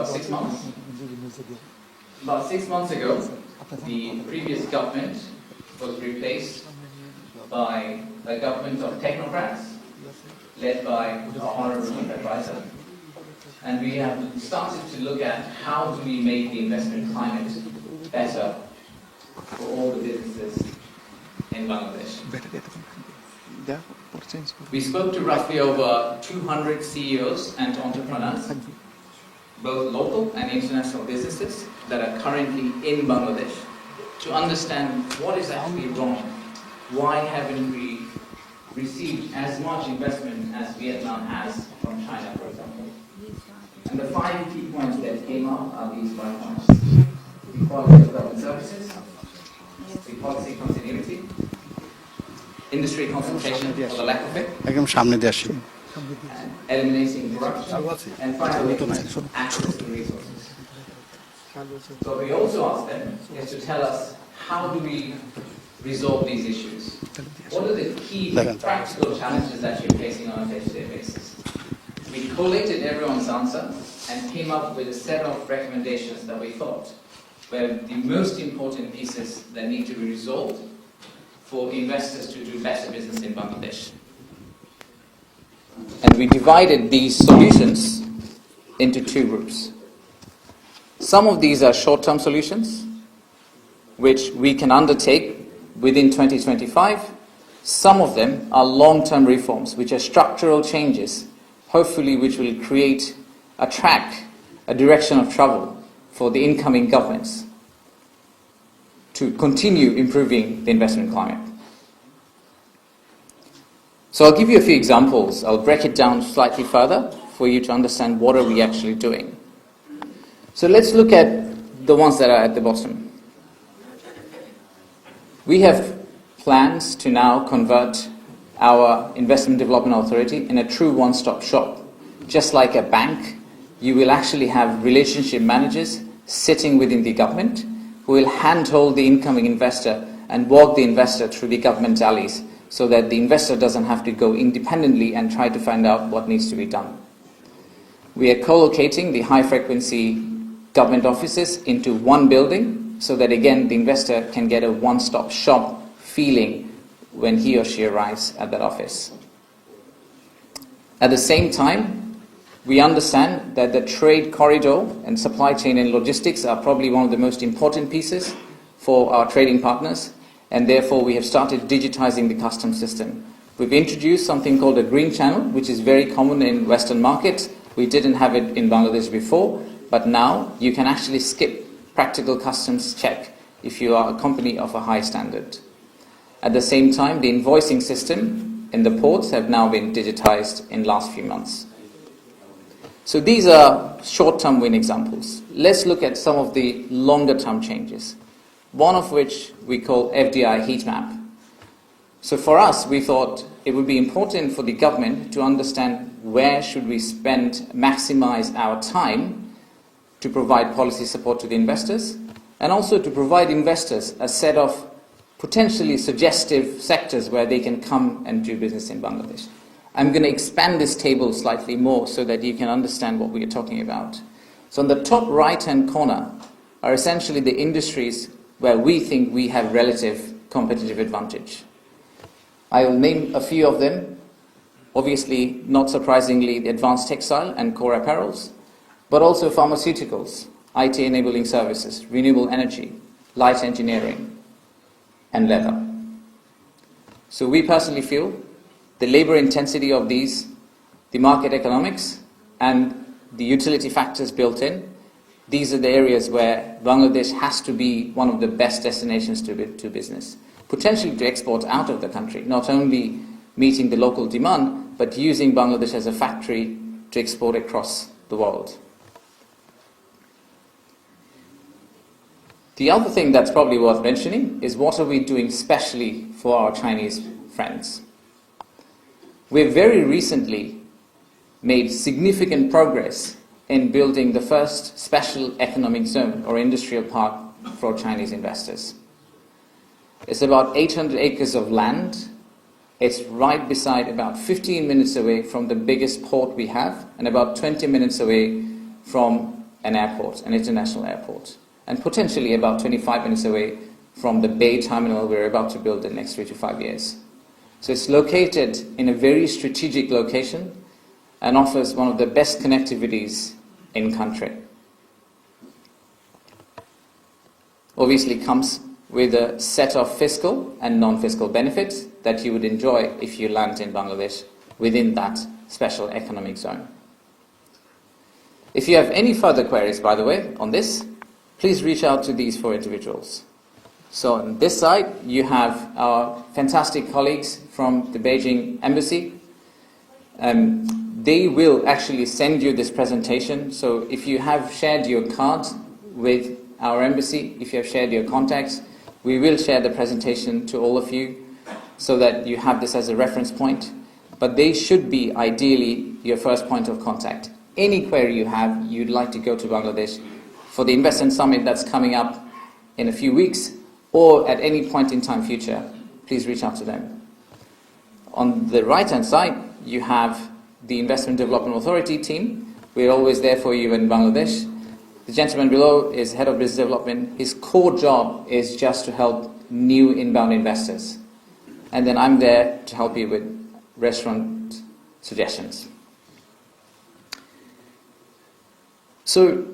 about 6 months. About 6 months ago, the previous government was replaced by a government of technocrats, led by our Honourable Chief Advisor. And we have started to look at how do we make the investment climate better for all the businesses in Bangladesh. We spoke to roughly over 200 CEOs and entrepreneurs, both local and international businesses that are currently in Bangladesh, to understand what is actually wrong. Why haven't we received as much investment as Vietnam has from China, for example? And the 5 key points that came up are these 5 points: the quality of government services, the policy continuity, industry concentration or the lack of it, and eliminating corruption, and finally, access to resources. So we also asked them is to tell us, how do we resolve these issues? What are the key practical challenges that you're facing on a day-to-day basis? We collated everyone's answer and came up with a set of recommendations that we thought were the most important pieces that need to be resolved for investors to do better business in Bangladesh. And we divided these solutions into 2 groups. Some of these are short-term solutions, which we can undertake within 2025. Some of them are long-term reforms, which are structural changes, hopefully which will create a track, a direction of travel for the incoming governments to continue improving the investment climate. So I'll give you a few examples. I'll break it down slightly further for you to understand what are we actually doing. So let's look at the ones that are at the bottom. We have plans to now convert our Investment Development Authority in a true one-stop shop. Just like a bank, you will actually have relationship managers sitting within the government who will handhold the incoming investor and walk the investor through the government alleys so that the investor doesn't have to go independently and try to find out what needs to be done. We are co-locating the high-frequency government offices into one building so that, again, the investor can get a one-stop shop feeling when he or she arrives at that office. At the same time, we understand that the trade corridor and supply chain and logistics are probably one of the most important pieces for our trading partners, and therefore we have started digitizing the customs system. We've introduced something called a green channel, which is very common in Western markets. We didn't have it in Bangladesh before, but now you can actually skip practical customs check if you are a company of a high standard. At the same time, the invoicing system in the ports have now been digitized in the last few months. So these are short-term win examples. Let's look at some of the longer-term changes, one of which we call FDI heat map. So for us, we thought it would be important for the government to understand where should we maximize our time to provide policy support to the investors, and also to provide investors a set of potentially suggestive sectors where they can come and do business in Bangladesh. I'm going to expand this table slightly more so that you can understand what we are talking about. So on the top right-hand corner are essentially the industries where we think we have relative competitive advantage. I will name a few of them. Obviously, not surprisingly, the advanced textile and core apparels, but also pharmaceuticals, IT enabling services, renewable energy, light engineering, and leather. So we personally feel the labor intensity of these, the market economics, and the utility factors built in, these are the areas where Bangladesh has to be one of the best destinations to business. Potentially to export out of the country, not only meeting the local demand, but using Bangladesh as a factory to export across the world. The other thing that's probably worth mentioning is what are we doing specially for our Chinese friends. We've very recently made significant progress in building the first special economic zone or industrial park for Chinese investors. It's about 800 acres of land. It's right beside, about 15 minutes away from the biggest port we have, and about 20 minutes away from an airport, an international airport, and potentially about 25 minutes away from the Bay terminal we're about to build in the next 3 to 5 years. So it's located in a very strategic location and offers one of the best connectivities in country. Obviously comes with a set of fiscal and non-fiscal benefits that you would enjoy if you land in Bangladesh within that special economic zone. If you have any further queries, by the way, on this, please reach out to these 4 individuals. So on this side, you have our fantastic colleagues from the Beijing Embassy. They will actually send you this presentation. So if you have shared your card with our embassy, if you have shared your contacts, we will share the presentation to all of you so that you have this as a reference point. But they should be ideally your first point of contact. Any query you have, you'd like to go to Bangladesh for the Investment Summit that's coming up in a few weeks, or at any point in time future, please reach out to them. On the right-hand side, you have the Investment Development Authority team. We're always there for you in Bangladesh. The gentleman below is Head of Business Development. His core job is just to help new inbound investors. And then I'm there to help you with restaurant suggestions. So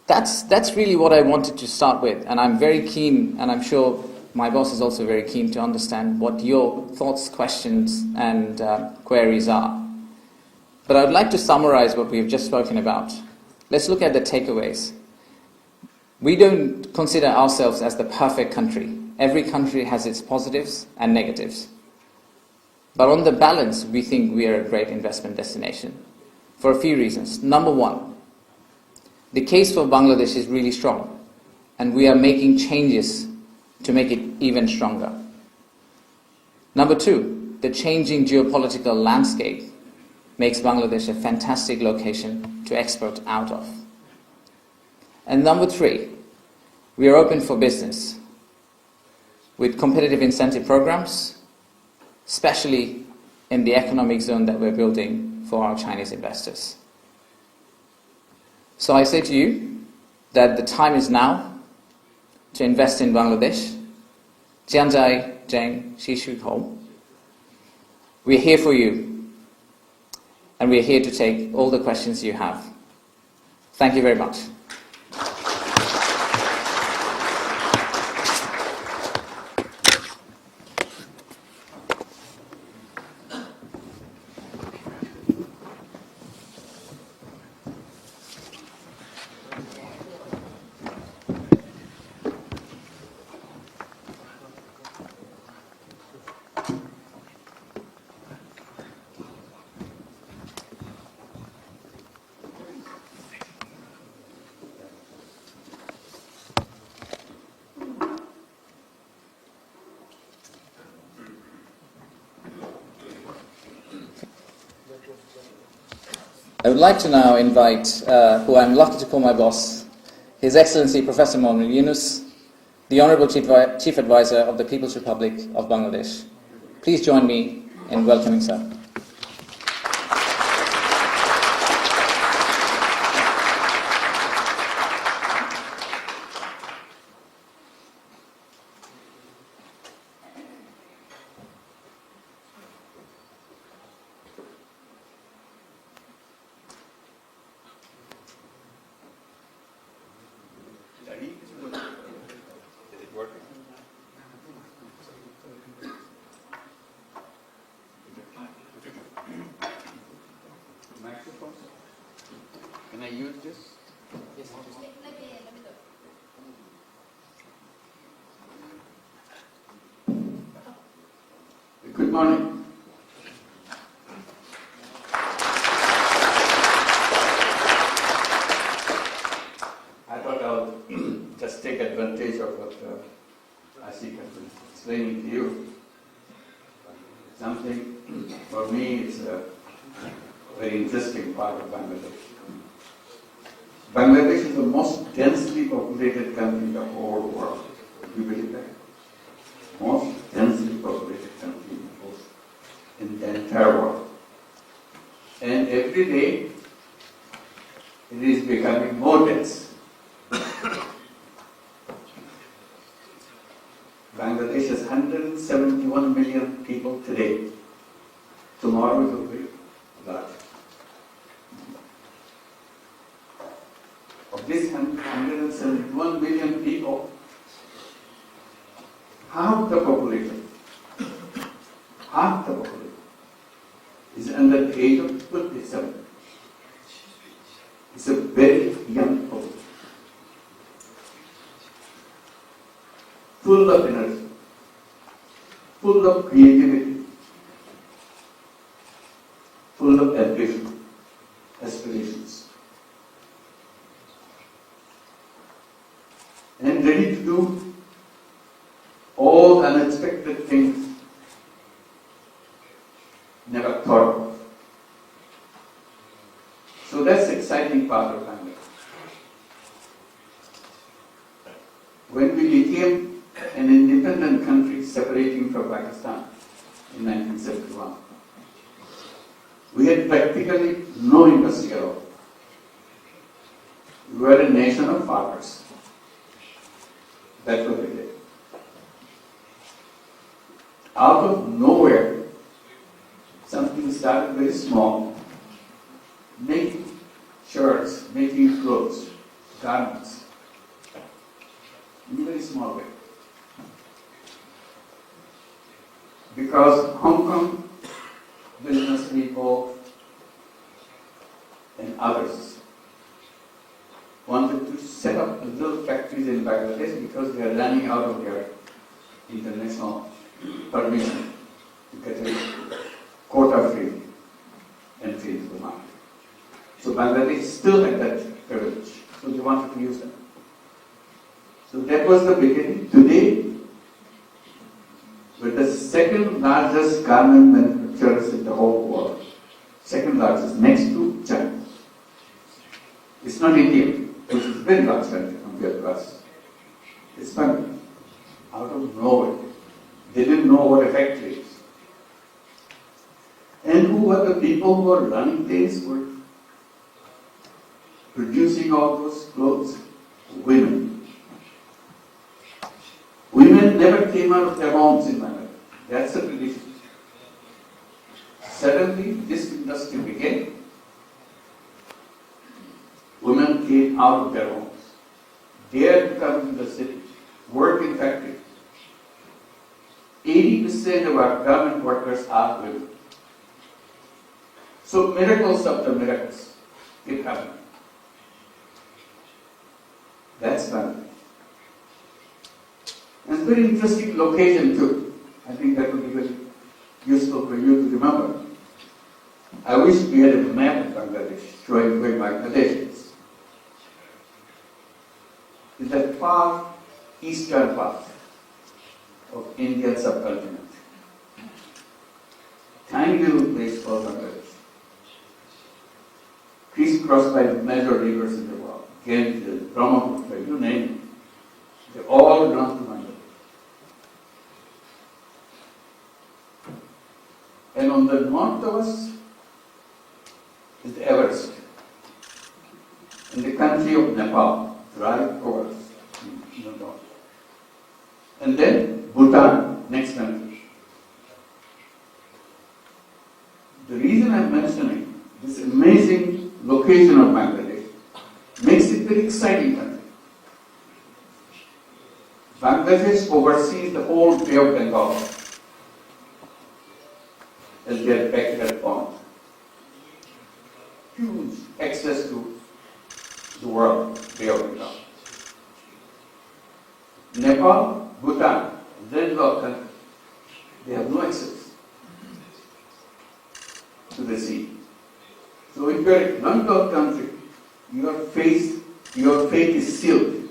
that's really what I wanted to start with, and I'm very keen, and I'm sure my boss is also very keen to understand what your thoughts, questions, and queries are. But I'd like to summarize what we've just spoken about. Let's look at the takeaways. We don't consider ourselves as the perfect country. Every country has its positives and negatives. But on the balance, we think we are a great investment destination for a few reasons. Number one, the case for Bangladesh is really strong, and we are making changes to make it even stronger. Number two, the changing geopolitical landscape makes Bangladesh a fantastic location to export out of. And number three, we are open for business with competitive incentive programs, especially in the economic zone that we're building for our Chinese investors. So I say to you that the time is now to invest in Bangladesh. Jianzhai Zheng Shishu Ho. We're here for you, and we're here to take all the questions you have. Thank you very much. I would like to now invite, who I'm lucky to call my boss, His Excellency Professor Momin Yunus, the Honourable Chief Advisor of the People's Republic of Bangladesh. Please join me in welcoming sir. Can I use this? Yes, Good morning. I thought I'll just take advantage of what Asik has been explaining to you. Something for me is a very interesting part of Bangladesh. Bangladesh is the most densely populated country in the whole world. Do you believe that? Most densely populated country in the entire world. And every day it is becoming more 1 million people today. Tomorrow it will be large. Of this 171 million people, half the population is under the age of 27. It's a very young population, full of energy, full of creativity, full of ambition, aspirations, and ready to do all unexpected things never thought of. So that's the exciting part of Bangladesh. When we became an independent country separating from Pakistan in 1971, we had practically no industry at all. We were a nation of farmers. That's what we did. Out of nowhere, something started very small, making shirts, making clothes, garments, in a very small way. Because Hong Kong business people and others wanted to set up little factories in Bangladesh because they are running out of their international permission to get a quota-free entry into the market. So Bangladesh still had that privilege, so they wanted to use them. So that was the beginning. Today, we're the second largest garment manufacturers in the whole world. Second largest, next to China. It's not India, which is a very large country compared to us. It's Bangladesh. Out of nowhere. They didn't know what a factory is. And who were the people who were running things, were producing all those clothes? Women. Women never came out of their homes in Bangladesh. That's a tradition. Suddenly, this industry began. Women came out of their homes, dared to come to the city, work in factories. 80% of our garment workers are women. So miracles after miracles keep happening. That's Bangladesh. And very interesting location too. I think that would be very useful for you to remember. I wish we had a map of Bangladesh showing where Bangladesh is. It's the far eastern part of Indian subcontinent. Tiny little place called Bangladesh. Crisscrossed by major rivers in the world. Ganges, Brahmaputra, you name it. They all run to Bangladesh. And on the north of us is the Everest. In the country of Nepal, right over us in the north. And then Bhutan, next country. The reason I'm mentioning this amazing location of Bangladesh makes it very exciting country. Bangladesh oversees the whole Bay of Bengal as their backyard pond. Huge access to the world, Bay of Bengal. Nepal, Bhutan, landlocked country, they have no access to the sea. So if you are a landlocked country, your fate is sealed.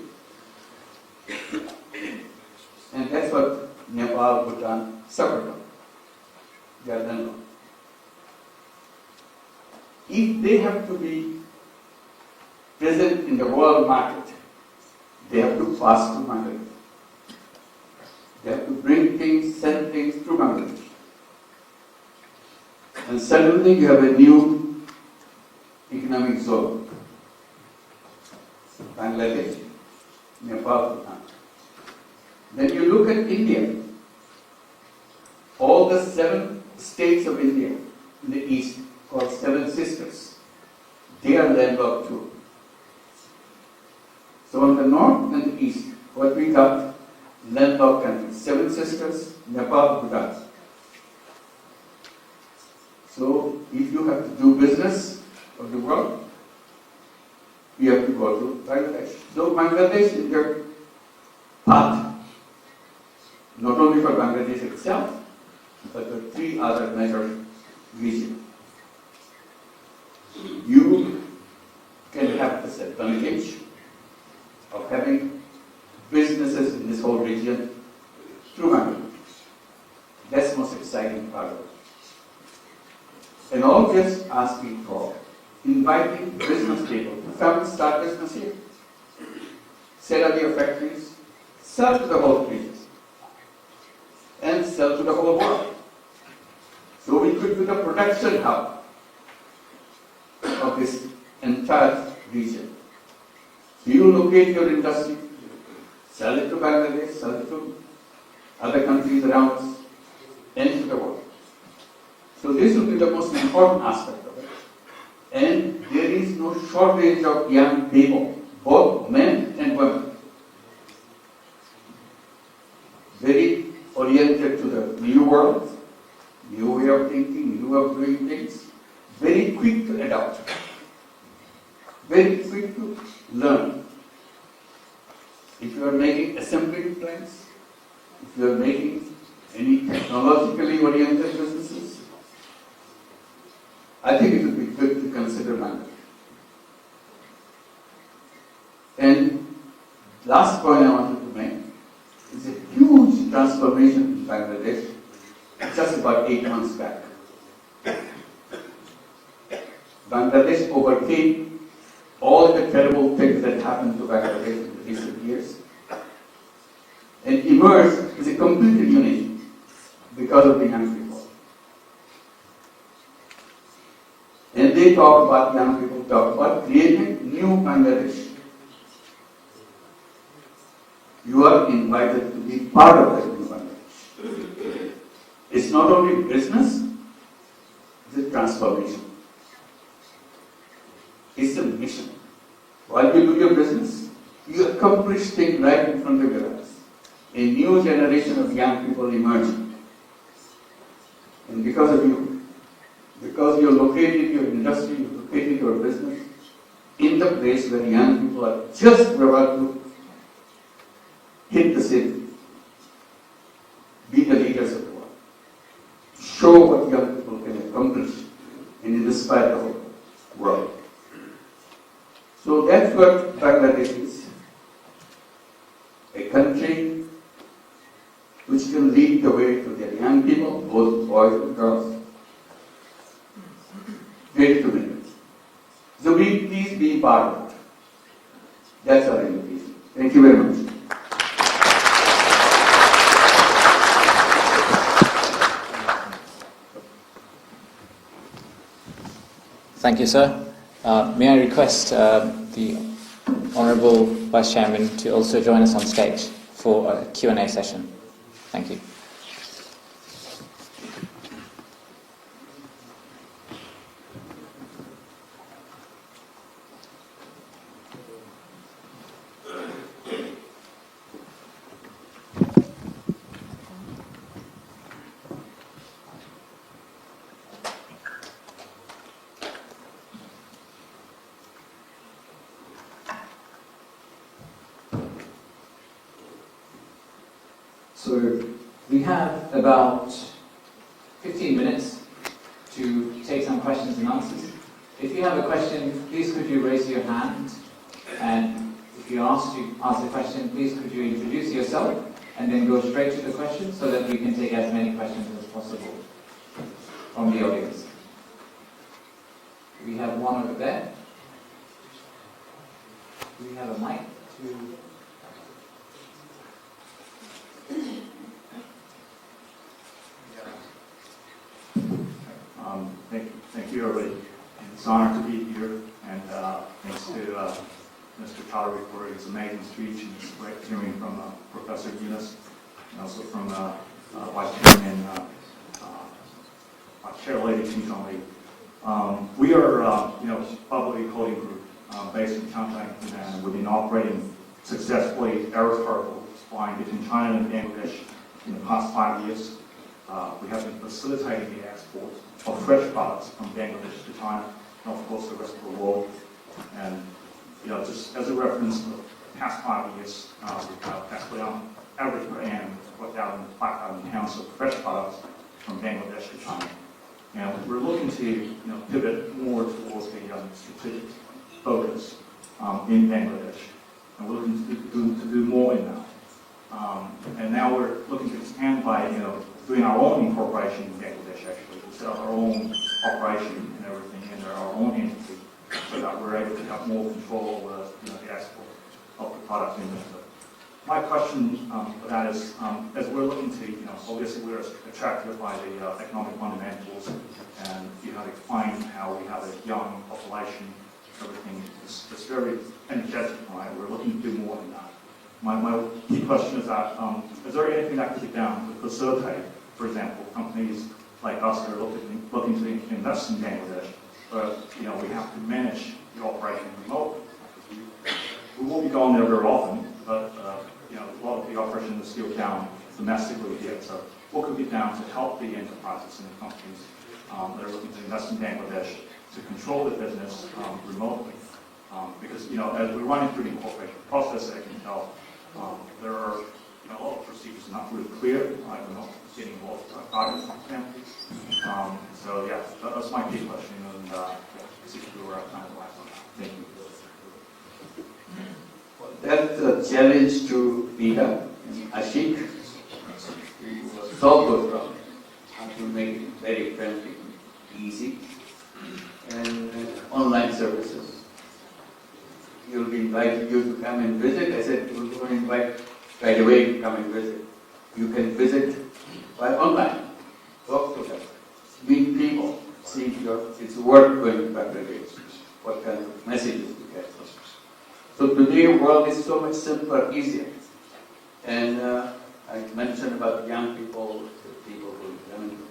And that's what Nepal, Bhutan suffer from. They are landlocked. If they have to be present in the world market, they have to pass through Bangladesh. They have to bring things, send things through Bangladesh. And suddenly you have a new economic zone. Bangladesh, Nepal, Bhutan. Then you look at India. all the 7 states of India in the east, called 7 sisters, they are landlocked too. So on the north and the east, what we got, landlocked countries, 7 sisters, Nepal, Bhutan. So if you have to do business of the world, you have to go to Bangladesh. So Bangladesh is your path, not only for Bangladesh itself, but the 3 other major regions. You can have this advantage of having businesses in this whole region through Bangladesh. That's the most exciting part of it. And all this asking for inviting business people to come and start business here. Set up your factories, sell to the whole region, and sell to the whole world. So we could be the production hub of this entire region. So you locate your industry, sell it to Bangladesh, sell it to other countries around us, and to the world. So this will be the most important aspect of it. And there is no shortage of young people, both men and women, very oriented to the new world, new way of thinking, new way of doing things, very quick to adapt, very quick to learn. If you are making assembly plants, if you are making any technologically oriented businesses, I think it would be good to consider Bangladesh. And last point I wanted to make is a huge transformation in Bangladesh just about 8 months back. Bangladesh overcame all the terrible things that happened to Bangladesh in the recent years and emerged as a completely new nation because of the young people. And they talk about, young people talk about creating new Bangladesh. You are invited to be part of that new Bangladesh. It's not only business, it's a transformation. It's a mission. While you do your business, you accomplish things right in front of your eyes. A new generation of young people emerging. And because of you, because you located your industry, you located your business in the place where young people are just about to hit the city, be the leaders of the world, show what young people can accomplish and inspire the whole world. So that's what Bangladesh is. A country which can lead the way to their young people, both boys and girls, ready to win. So please be part of it. That's our invitation. Thank you very much. Thank you, sir. May I request the Honourable Vice Chairman to also join us on stage for a Q&A session. Thank you. So we have about 15 minutes to take some questions and answers. If you have a question, please could you raise your hand, and if you ask to ask a question, please could you introduce yourself and then go straight to the question so that we can take as many questions as possible from the audience. We have one over there. Do we have a mic to... Thank you, everybody. It's an honor to be here, and thanks to Mr. Toddery for his amazing speech, and it's hearing from Professor Yunus, and also from Vice Chairman Chair Lady Ting Chong-Lee. We are, public holding group based in Shanghai, and we've been operating successfully air cargo flying between China and Bangladesh in the past 5 years. We have been facilitating the export of fresh products from Bangladesh to China, and of course the rest of the world. And just as a reference, for the past 5 years, we've actually on average per annum 5,000 pounds of fresh products from Bangladesh to China. And we're looking to pivot more towards the strategic focus in Bangladesh, and we're looking to do more in that. And now we're looking to expand by doing our own incorporation in Bangladesh. Actually, we set up our own operation and everything in our own entity, so that we're able to have more control over the export of the product in there. My question for that is, as we're looking to, obviously we're attracted by the economic fundamentals, and to find how we have a young population, everything is very energetic, right? We're looking to do more than that. My key question is that, is there anything that could be done to facilitate, for example, companies like us that are looking to invest in Bangladesh, but we have to manage the operation remotely. We won't be going there very often, but a lot of the operation is still down domestically here. So what could be done to help the enterprises and the companies that are looking to invest in Bangladesh to control the business remotely? Because as we're running through the incorporation process, I can tell there are a lot of procedures not really clear. We're not getting a lot of guidance from them. So yeah, that's my key question, and basically we're out of time to last on that. Thank you. That challenge to Peter and Ashik, we will solve those problems and to make it very friendly, easy, and online services. You'll be invited you to come and visit. I said we'll go and invite right away to come and visit. You can visit by online, talk to them, meet people, see if it's worth going to Bangladesh, what kind of messages you get. So today, the world is so much simpler, easier. And I mentioned about young people, the people who are coming to,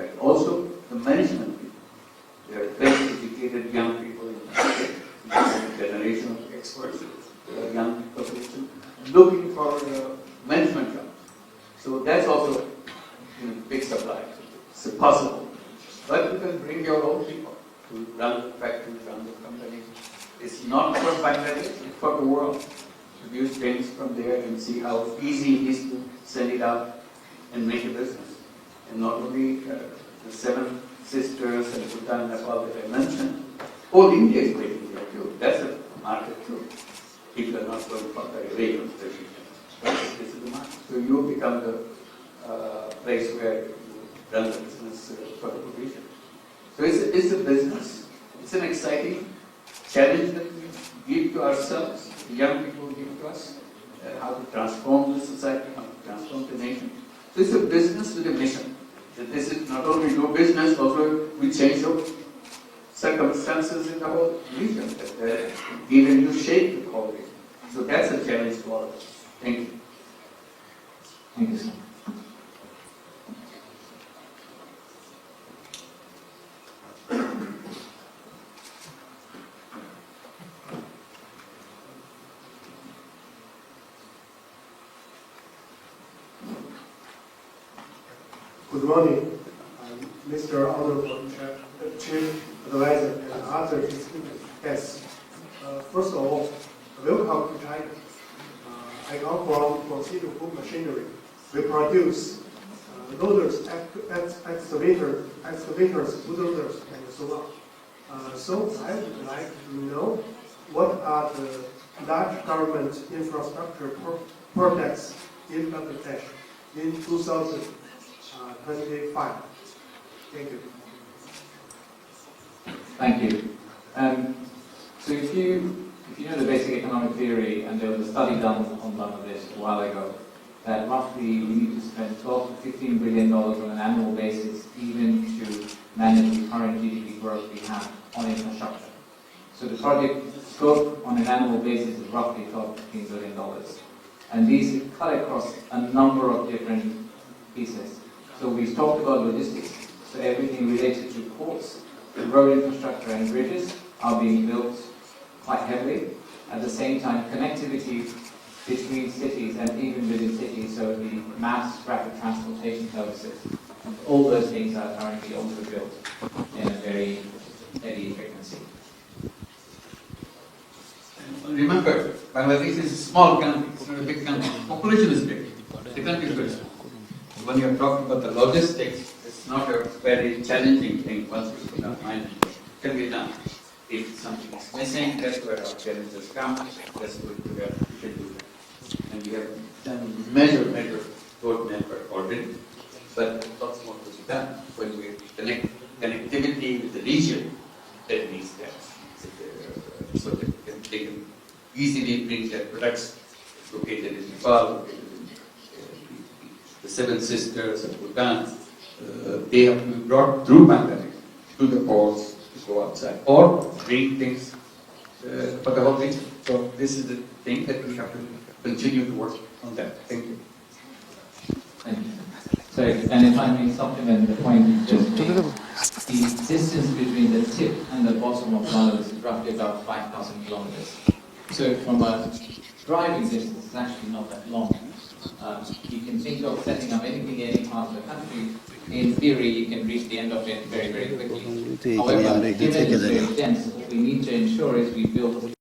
right? Also, the management people. They are very educated young people in the generation of experts. They are young population looking for management jobs. So that's also big supply. It's possible. But you can bring your own people to run the factories, run the companies. It's not for Bangladesh, it's for the world. Produce things from there and see how easy it is to send it out and make a business. And not only the 7 sisters and Bhutan and Nepal that I mentioned, all India is waiting there too. That's a market too. People are not going far away from the region. This is the market. So you become the place where you run the business for the region. So it's a business. It's an exciting challenge that we give to ourselves, the young people give to us, how to transform the society, how to transform the nation. So it's a business with a mission. That this is not only do business, also we change the circumstances in the whole region, that give a new shape to all region. So that's a challenge for us. Thank you. Thank you, sir. Good morning, Mr. Honorable Chief Advisor and other distinguished guests. First of all, welcome to China. I come from Precision Food Machinery. We produce loaders, excavators, bulldozers, and so on. So I would like to know what are the large government infrastructure projects in Bangladesh in 2025. Thank you. Thank you. So if you know the basic economic theory, and there was a study done on Bangladesh a while ago, that roughly we need to spend $12 to $15 billion on an annual basis even to manage the current GDP growth we have on infrastructure. So the project scope on an annual basis is roughly $12 to $15 billion. And these cut across a number of different pieces. So we've talked about logistics. So everything related to ports, road infrastructure and bridges are being built quite heavily. At the same time, connectivity between cities and even within cities, so the mass rapid transportation services, all those things are currently also built in a very steady frequency. Remember, Bangladesh is a small country, it's not a big country. Population is big, the country is very small. When you are talking about the logistics, it's not a very challenging thing once you put up mind. It can be done. If something is missing, that's where our challenges come, that's where we can do that. And we have done major road network already, but lots more to be done when we connect connectivity with the region that needs that. So that they can easily bring their products located in Nepal, located in the Seven Sisters and Bhutan. They have to be brought through Bangladesh to the ports to go outside or bring things for the whole region. So this is the thing that we have to continue to work on that. Thank you. Thank you. So, and if I may supplement the point you just made, the distance between the tip and the bottom of Bangladesh is roughly about 5,000 kilometers. So from a driving distance, it's actually not that long. You can think of setting up anything in any part of the country. In theory, you can reach the end of it very, very quickly. However, given it's very dense, what we need to ensure is we build